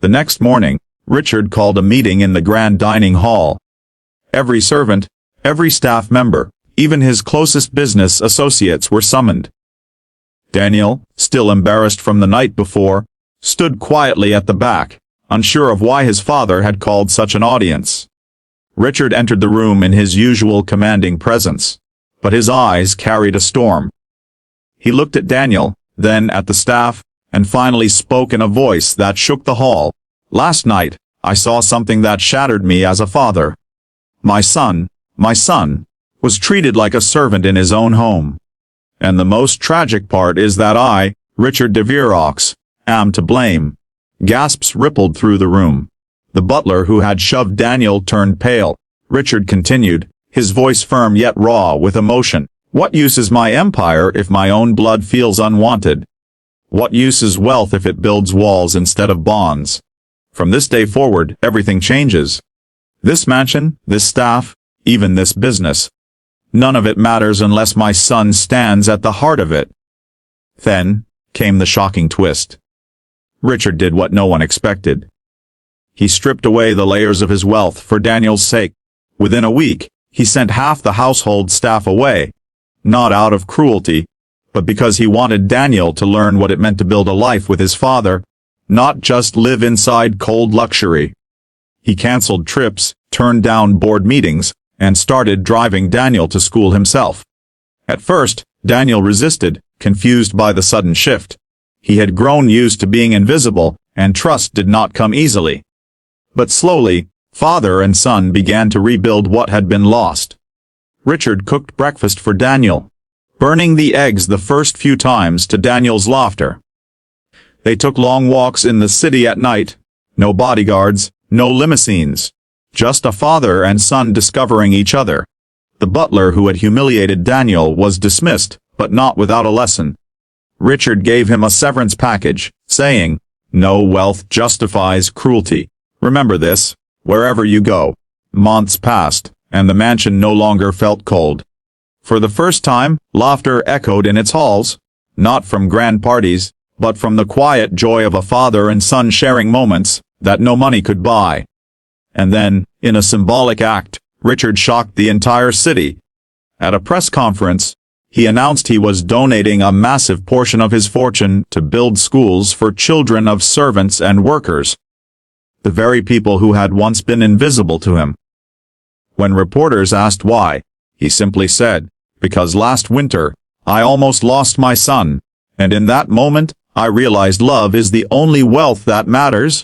The next morning, Richard called a meeting in the grand dining hall. Every servant, every staff member, even his closest business associates were summoned. Daniel, still embarrassed from the night before, stood quietly at the back, unsure of why his father had called such an audience. Richard entered the room in his usual commanding presence, but his eyes carried a storm. He looked at Daniel, then at the staff, and finally spoke in a voice that shook the hall. "Last night, I saw something that shattered me as a father. My son, was treated like a servant in his own home. And the most tragic part is that I, Richard de Vierox, am to blame." Gasps rippled through the room. The butler who had shoved Daniel turned pale. Richard continued, his voice firm yet raw with emotion. "What use is my empire if my own blood feels unwanted? What use is wealth if it builds walls instead of bonds? From this day forward, everything changes. This mansion, this staff, even this business. None of it matters unless my son stands at the heart of it." Then came the shocking twist. Richard did what no one expected. He stripped away the layers of his wealth for Daniel's sake. Within a week, he sent half the household staff away. Not out of cruelty, but because he wanted Daniel to learn what it meant to build a life with his father, not just live inside cold luxury. He canceled trips, turned down board meetings, and started driving Daniel to school himself. At first, Daniel resisted, confused by the sudden shift. He had grown used to being invisible, and trust did not come easily. But slowly, father and son began to rebuild what had been lost. Richard cooked breakfast for Daniel, burning the eggs the first few times to Daniel's laughter. They took long walks in the city at night. No bodyguards, no limousines. Just a father and son discovering each other. The butler who had humiliated Daniel was dismissed, but not without a lesson. Richard gave him a severance package, saying, "No wealth justifies cruelty. Remember this, wherever you go." Months passed, and the mansion no longer felt cold. For the first time, laughter echoed in its halls, not from grand parties, but from the quiet joy of a father and son sharing moments that no money could buy. And then, in a symbolic act, Richard shocked the entire city. At a press conference, he announced he was donating a massive portion of his fortune to build schools for children of servants and workers. The very people who had once been invisible to him. When reporters asked why, he simply said, "Because last winter, I almost lost my son, and in that moment, I realized love is the only wealth that matters."